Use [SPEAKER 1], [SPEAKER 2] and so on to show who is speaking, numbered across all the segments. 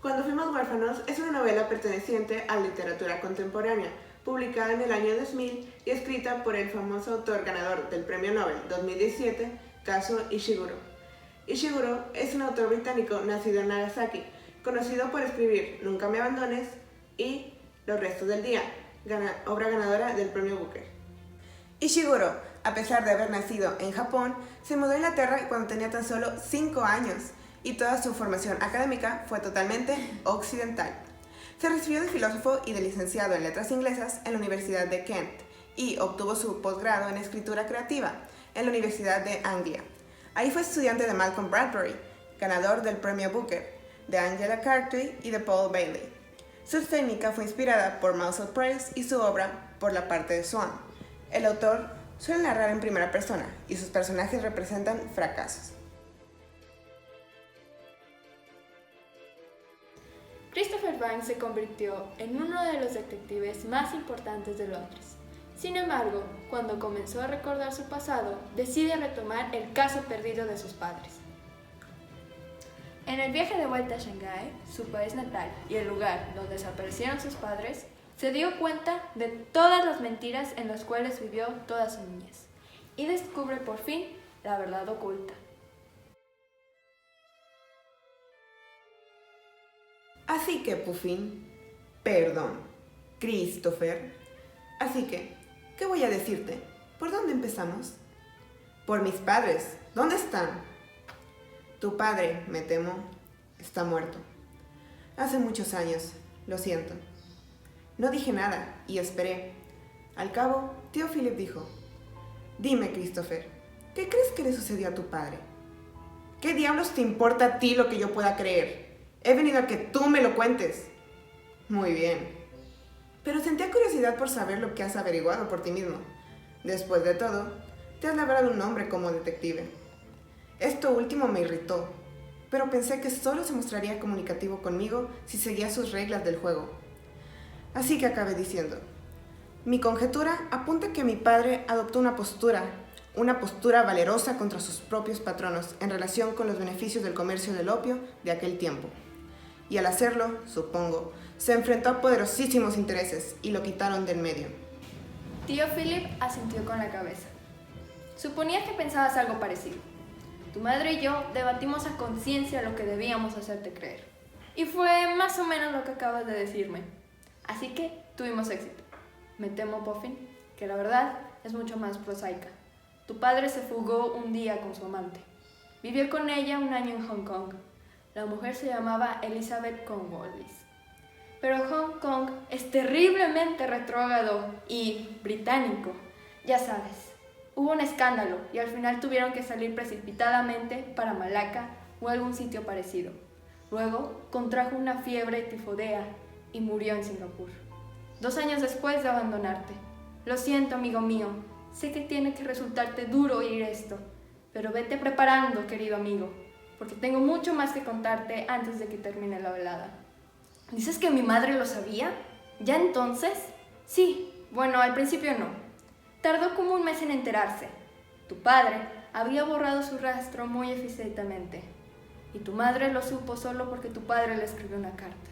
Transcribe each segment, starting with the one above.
[SPEAKER 1] Cuando fuimos huérfanos es una novela perteneciente a la literatura contemporánea, publicada en el año 2000 y escrita por el famoso autor ganador del Premio Nobel 2017, Kazuo Ishiguro. Ishiguro es un autor británico nacido en Nagasaki, conocido por escribir Nunca me abandones y Los restos del día, obra ganadora del Premio Booker. Ishiguro, a pesar de haber nacido en Japón, se mudó a Inglaterra cuando tenía tan solo 5 años y toda su formación académica fue totalmente occidental. Se recibió de filósofo y de licenciado en letras inglesas en la Universidad de Kent y obtuvo su posgrado en escritura creativa en la Universidad de Anglia. Ahí fue estudiante de Malcolm Bradbury, ganador del Premio Booker, de Angela Cartwright y de Paul Bailey. Su técnica fue inspirada por Muscle Press y su obra por la parte de Swan. El autor suele narrar en primera persona y sus personajes representan fracasos.
[SPEAKER 2] Christopher Banks se convirtió en uno de los detectives más importantes de Londres. Sin embargo, cuando comenzó a recordar su pasado, decide retomar el caso perdido de sus padres. En el viaje de vuelta a Shanghái, su país natal y el lugar donde desaparecieron sus padres, se dio cuenta de todas las mentiras en las cuales vivió toda su niñez y descubre por fin la verdad oculta.
[SPEAKER 1] Así que, Puffin, perdón, Christopher, así que, ¿qué voy a decirte? ¿Por dónde empezamos? Por mis padres, ¿dónde están? Tu padre, me temo, está muerto. Hace muchos años, lo siento. No dije nada y esperé. Al cabo, tío Philip dijo, dime, Christopher, ¿qué crees que le sucedió a tu padre? ¿Qué diablos te importa a ti lo que yo pueda creer? He venido a que tú me lo cuentes. Muy bien. Pero sentía curiosidad por saber lo que has averiguado por ti mismo. Después de todo, te has labrado un nombre como detective. Esto último me irritó, pero pensé que solo se mostraría comunicativo conmigo si seguía sus reglas del juego. Así que acabé diciendo, mi conjetura apunta que mi padre adoptó una postura valerosa contra sus propios patronos en relación con los beneficios del comercio del opio de aquel tiempo. Y al hacerlo, supongo, se enfrentó a poderosísimos intereses y lo quitaron del medio.
[SPEAKER 2] Tío Philip asintió con la cabeza. Suponía que pensabas algo parecido. Tu madre y yo debatimos a conciencia lo que debíamos hacerte creer. Y fue más o menos lo que acabas de decirme. Así que tuvimos éxito. Me temo, Puffin, que la verdad es mucho más prosaica. Tu padre se fugó un día con su amante. Vivió con ella un año en Hong Kong. La mujer se llamaba Elizabeth Cornwallis. Pero Hong Kong es terriblemente retrógrado y británico. Ya sabes, hubo un escándalo y al final tuvieron que salir precipitadamente para Malaca o algún sitio parecido. Luego contrajo una fiebre tifodea y murió en Singapur. 2 años después de abandonarte. Lo siento, amigo mío. Sé que tiene que resultarte duro oír esto, pero vete preparando, querido amigo, porque tengo mucho más que contarte antes de que termine la velada. ¿Dices que mi madre lo sabía? ¿Ya entonces? Sí, bueno, al principio no. Tardó como un mes en enterarse. Tu padre había borrado su rastro muy eficientemente, y tu madre lo supo solo porque tu padre le escribió una carta.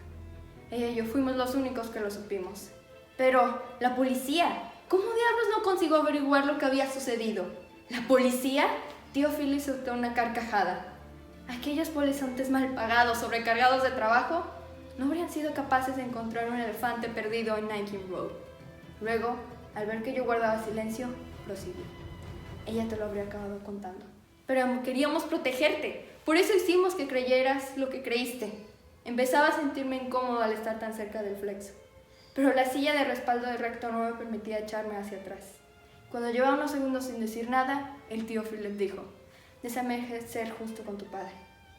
[SPEAKER 2] Ella y yo fuimos los únicos que lo supimos. Pero, la policía, ¿cómo diablos no consiguió averiguar lo que había sucedido? ¿La policía? Tío Philip soltó una carcajada. Aquellos polizontes mal pagados, sobrecargados de trabajo, no habrían sido capaces de encontrar un elefante perdido en Nanking Road. Luego, al ver que yo guardaba silencio, prosiguió. Ella te lo habría acabado contando. Pero queríamos protegerte. Por eso hicimos que creyeras lo que creíste. Empezaba a sentirme incómodo al estar tan cerca del flexo. Pero la silla de respaldo del rector no me permitía echarme hacia atrás. Cuando llevaba unos segundos sin decir nada, el tío Philip dijo, déjame ser justo con tu padre.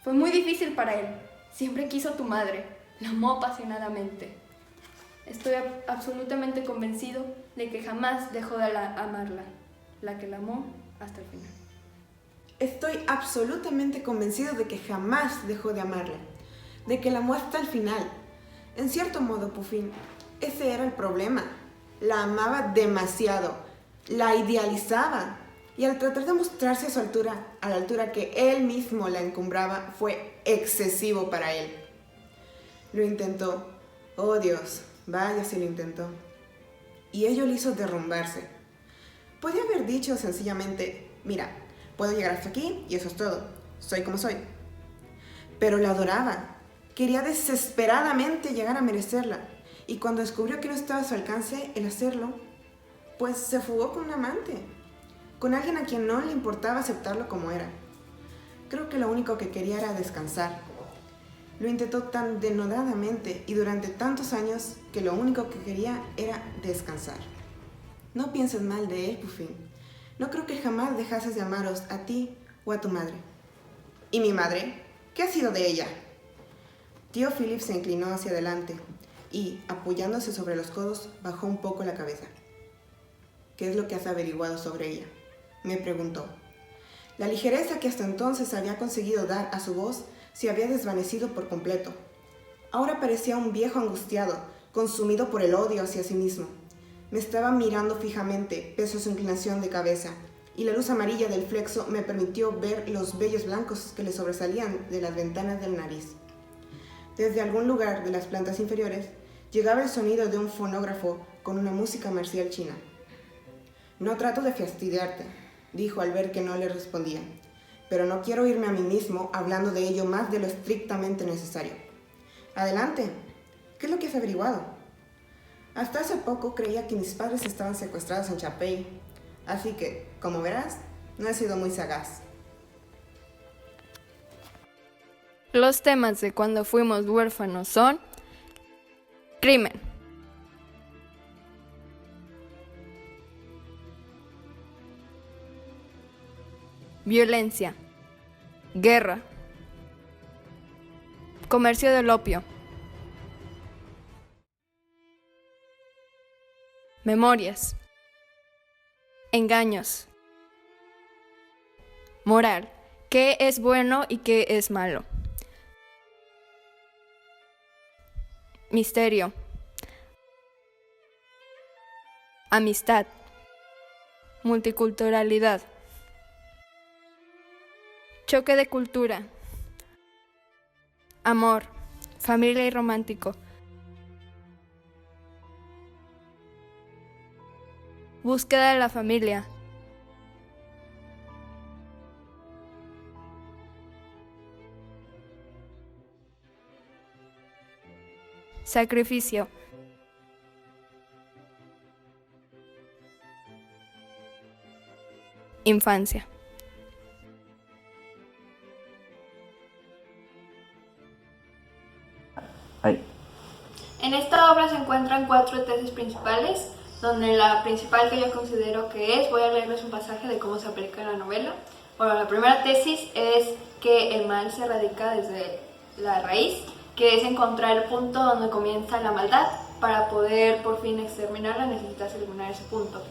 [SPEAKER 2] Fue muy difícil para él. Siempre quiso a tu madre. La amó apasionadamente. Estoy absolutamente convencido de que jamás dejó de amarla. La que la amó hasta el final.
[SPEAKER 1] Estoy absolutamente convencido de que jamás dejó de amarla. De que la amó hasta el final. En cierto modo, Puffin, ese era el problema. La amaba demasiado. La idealizaba. Y al tratar de mostrarse a su altura, a la altura que él mismo la encumbraba, fue excesivo para él. Lo intentó. Oh Dios, vaya si lo intentó. Y ello le hizo derrumbarse. Podía haber dicho sencillamente, mira, puedo llegar hasta aquí y eso es todo. Soy como soy. Pero la adoraba. Quería desesperadamente llegar a merecerla. Y cuando descubrió que no estaba a su alcance el hacerlo, pues se fugó con un amante. Con alguien a quien no le importaba aceptarlo como era. Creo que lo único que quería era descansar. Lo intentó tan denodadamente y durante tantos años que lo único que quería era descansar. No pienses mal de él, Puffin. No creo que jamás dejases de amaros a ti o a tu madre. ¿Y mi madre? ¿Qué ha sido de ella? Tío Philip se inclinó hacia adelante y, apoyándose sobre los codos, bajó un poco la cabeza. ¿Qué es lo que has averiguado sobre ella?, me preguntó. La ligereza que hasta entonces había conseguido dar a su voz se había desvanecido por completo. Ahora parecía un viejo angustiado, consumido por el odio hacia sí mismo. Me estaba mirando fijamente, pese a su inclinación de cabeza, y la luz amarilla del flexo me permitió ver los vellos blancos que le sobresalían de las ventanas del nariz. Desde algún lugar de las plantas inferiores llegaba el sonido de un fonógrafo con una música marcial china. No trato de fastidiarte, dijo al ver que no le respondía, pero no quiero oírme a mí mismo hablando de ello más de lo estrictamente necesario. Adelante, ¿qué es lo que has averiguado? Hasta hace poco creía que mis padres estaban secuestrados en Chapey, así que, como verás, no he sido muy sagaz.
[SPEAKER 2] Los temas de cuando fuimos huérfanos son: crimen, violencia, guerra, comercio del opio, memorias, engaños, moral, qué es bueno y qué es malo, misterio, amistad, multiculturalidad, choque de cultura, amor, familia y romántico, búsqueda de la familia, sacrificio, infancia. En esta obra se encuentran 4 tesis principales, donde la principal que yo considero que es, voy a leerles un pasaje de cómo se aplica en la novela. Bueno, la primera tesis es que el mal se radica desde la raíz, que es encontrar el punto donde comienza la maldad. Para poder por fin exterminarla necesitas eliminar ese punto.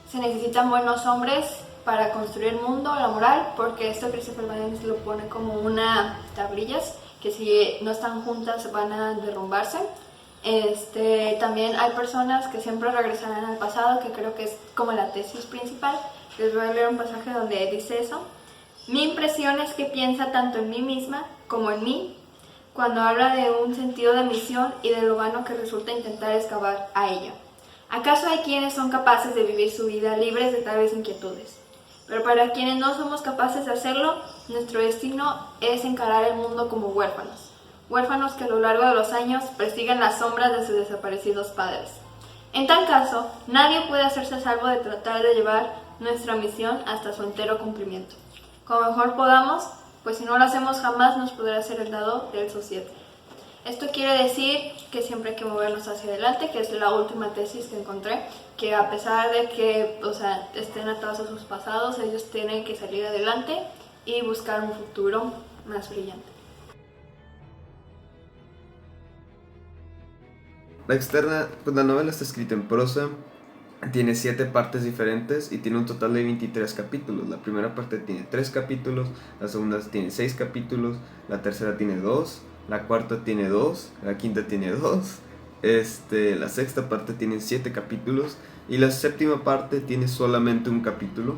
[SPEAKER 2] Se necesitan buenos hombres para construir el mundo, la moral, porque esto Christopher Banks lo pone como una tablillas que si no están juntas van a derrumbarse. También hay personas que siempre regresarán al pasado, que creo que es como la tesis principal. Les voy a leer un pasaje donde dice eso. Mi impresión es que piensa tanto en mí misma como en mí, cuando habla de un sentido de misión y de lo vano que resulta intentar excavar a ello. ¿Acaso hay quienes son capaces de vivir su vida libres de tales inquietudes? Pero para quienes no somos capaces de hacerlo, nuestro destino es encarar el mundo como huérfanos. Huérfanos que a lo largo de los años persiguen las sombras de sus desaparecidos padres. En tal caso, nadie puede hacerse salvo de tratar de llevar nuestra misión hasta su entero cumplimiento. Como mejor podamos, pues si no lo hacemos jamás nos podrá ser el dado del societe. Esto quiere decir que siempre hay que movernos hacia adelante, que es la última tesis que encontré, que a pesar de que estén atados a sus pasados, ellos tienen que salir adelante y buscar un futuro más brillante.
[SPEAKER 3] La externa, pues la novela está escrita en prosa, tiene 7 partes diferentes y tiene un total de 23 capítulos. La primera parte tiene 3 capítulos, la segunda tiene 6 capítulos, la tercera tiene 2, la cuarta tiene 2, la quinta tiene 2, la sexta parte tiene 7 capítulos y la séptima parte tiene solamente un capítulo.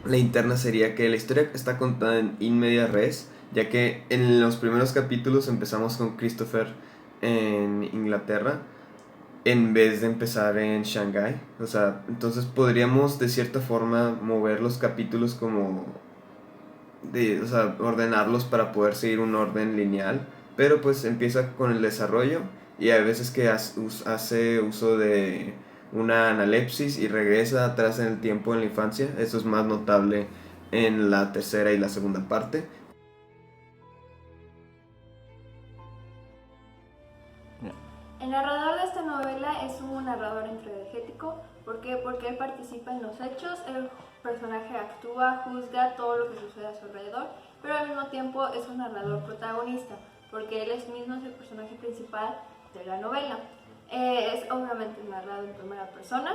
[SPEAKER 3] La interna sería que la historia está contada en in media res, ya que en los primeros capítulos empezamos con Christopher en Inglaterra en vez de empezar en Shanghái. O sea, entonces podríamos de cierta forma mover los capítulos como o sea, ordenarlos para poder seguir un orden lineal, pero pues empieza con el desarrollo y hay veces que hace uso de una analepsis y regresa atrás en el tiempo en la infancia. Eso es más notable en la tercera y la segunda parte.
[SPEAKER 2] El narrador de esta novela es un narrador entregético. ¿Por qué? Porque él participa en los hechos, el personaje actúa, juzga todo lo que sucede a su alrededor, pero al mismo tiempo es un narrador protagonista, porque él mismo es el personaje principal de la novela. Es obviamente narrado en primera persona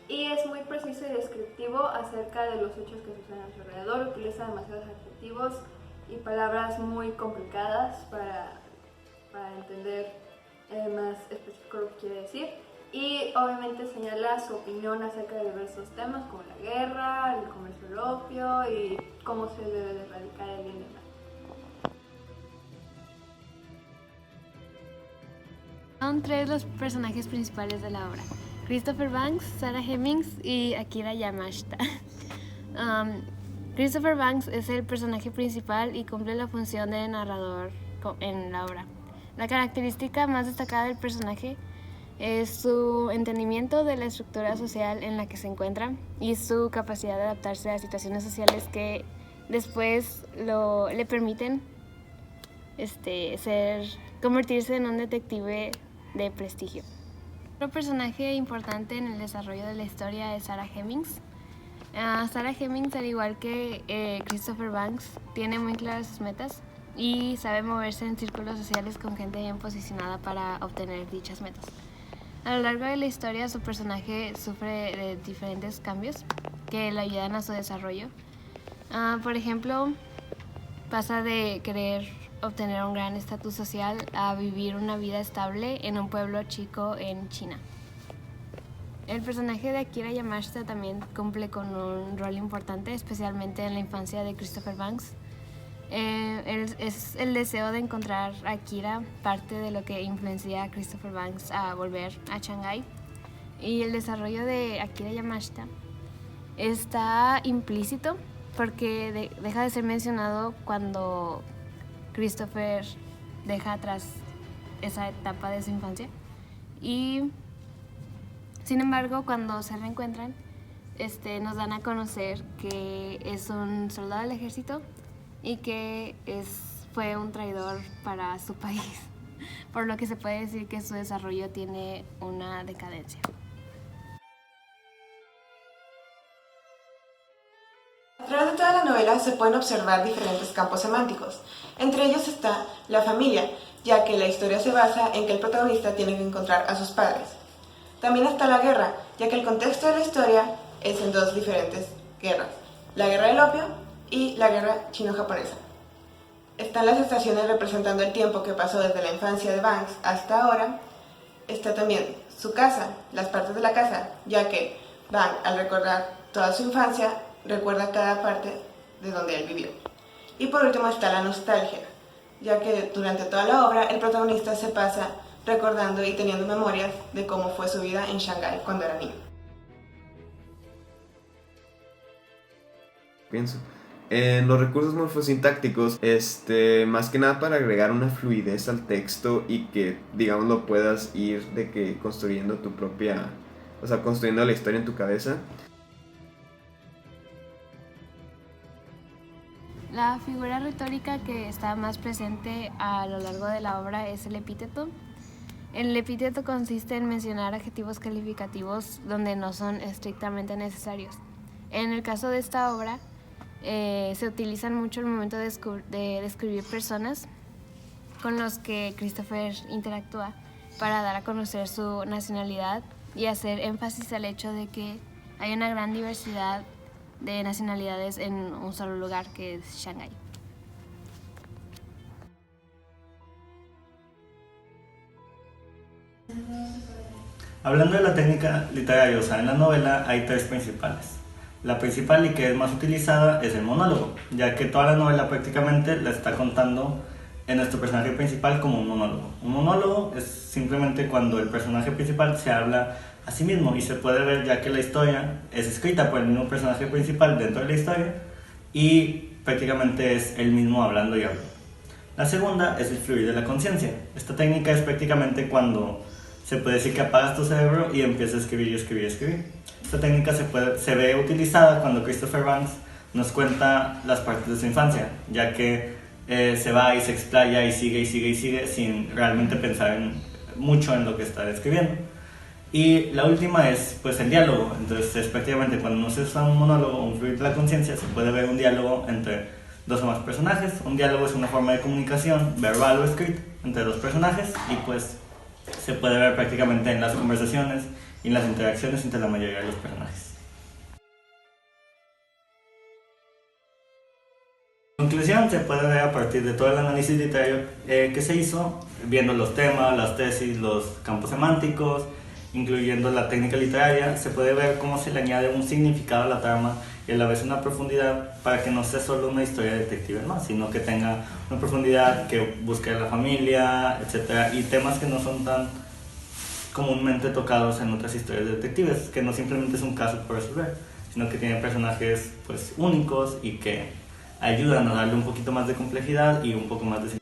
[SPEAKER 2] y es muy preciso y descriptivo acerca de los hechos que suceden a su alrededor. Utiliza demasiados adjetivos y palabras muy complicadas para entender más específico lo que quiere decir, y obviamente señala su opinión acerca de diversos temas como la guerra, el comercio del opio y cómo se debe de erradicar el bien y el mal.
[SPEAKER 4] Son tres los personajes principales de la obra: Christopher Banks, Sarah Hemmings y Akira Yamashita. Christopher Banks es el personaje principal y cumple la función de narrador en la obra. La característica más destacada del personaje es su entendimiento de la estructura social en la que se encuentra y su capacidad de adaptarse a situaciones sociales que después le permiten convertirse en un detective de prestigio. Otro personaje importante en el desarrollo de la historia es Sarah Hemmings. Sarah Hemmings, al igual que Christopher Banks, tiene muy claras sus metas y sabe moverse en círculos sociales con gente bien posicionada para obtener dichas metas. A lo largo de la historia, su personaje sufre de diferentes cambios que le ayudan a su desarrollo. Por ejemplo, pasa de querer obtener un gran estatus social a vivir una vida estable en un pueblo chico en China. El personaje de Akira Yamashita también cumple con un rol importante, especialmente en la infancia de Christopher Banks. Es el deseo de encontrar a Akira parte de lo que influencia a Christopher Banks a volver a Shanghái. Y el desarrollo de Akira Yamashita está implícito porque deja de ser mencionado cuando Christopher deja atrás esa etapa de su infancia. Y sin embargo, cuando se reencuentran, nos dan a conocer que es un soldado del ejército y que fue un traidor para su país, por lo que se puede decir que su desarrollo tiene una decadencia.
[SPEAKER 1] A través de toda la novela se pueden observar diferentes campos semánticos. Entre ellos está la familia, ya que la historia se basa en que el protagonista tiene que encontrar a sus padres. También está la guerra, ya que el contexto de la historia es en dos diferentes guerras: la guerra del opio y la guerra chino-japonesa. Están las estaciones representando el tiempo que pasó desde la infancia de Banks hasta ahora. Está también su casa, las partes de la casa, ya que Banks, al recordar toda su infancia, recuerda cada parte de donde él vivió. Y por último está la nostalgia, ya que durante toda la obra el protagonista se pasa recordando y teniendo memorias de cómo fue su vida en Shanghái cuando era niño.
[SPEAKER 3] Pienso en los recursos morfosintácticos, más que nada para agregar una fluidez al texto y que, digamos, lo puedas ir construyendo tu propia, o sea, construyendo la historia en tu cabeza.
[SPEAKER 4] La figura retórica que está más presente a lo largo de la obra es el epíteto. El epíteto consiste en mencionar adjetivos calificativos donde no son estrictamente necesarios. En el caso de esta obra, se utilizan mucho al momento de describir personas con los que Christopher interactúa para dar a conocer su nacionalidad y hacer énfasis al hecho de que hay una gran diversidad de nacionalidades en un solo lugar, que es Shanghái.
[SPEAKER 5] Hablando de la técnica literaria usada en la novela, hay tres principales: La principal y que es más utilizada es el monólogo, ya que toda la novela prácticamente la está contando en nuestro personaje principal como un monólogo. Un monólogo es simplemente cuando el personaje principal se habla a sí mismo y se puede ver ya que la historia es escrita por el mismo personaje principal dentro de la historia y prácticamente es él mismo hablando y hablando. La segunda es el fluir de la conciencia. Esta técnica es prácticamente cuando se puede decir que apagas tu cerebro y empiezas a escribir y escribir y escribir. Esta técnica se ve utilizada cuando Christopher Banks nos cuenta las partes de su infancia, ya que se va y se explaya y sigue y sigue y sigue sin realmente pensar mucho en lo que está escribiendo. Y la última es pues el diálogo. Entonces es prácticamente cuando no se usa un monólogo o un fluir de la conciencia, se puede ver un diálogo entre dos o más personajes. Un diálogo es una forma de comunicación verbal o escrita entre dos personajes y pues se puede ver prácticamente en las conversaciones y en las interacciones entre la mayoría de los personajes. En conclusión, se puede ver a partir de todo el análisis literario que se hizo, viendo los temas, las tesis, los campos semánticos, incluyendo la técnica literaria, se puede ver cómo se le añade un significado a la trama y a la vez una profundidad para que no sea solo una historia detective más, sino que tenga una profundidad que busque a la familia, etc. Y temas que no son tan comúnmente tocados en otras historias de detectives, que no simplemente es un caso por resolver, sino que tiene personajes pues únicos y que ayudan a darle un poquito más de complejidad y un poco más de significado.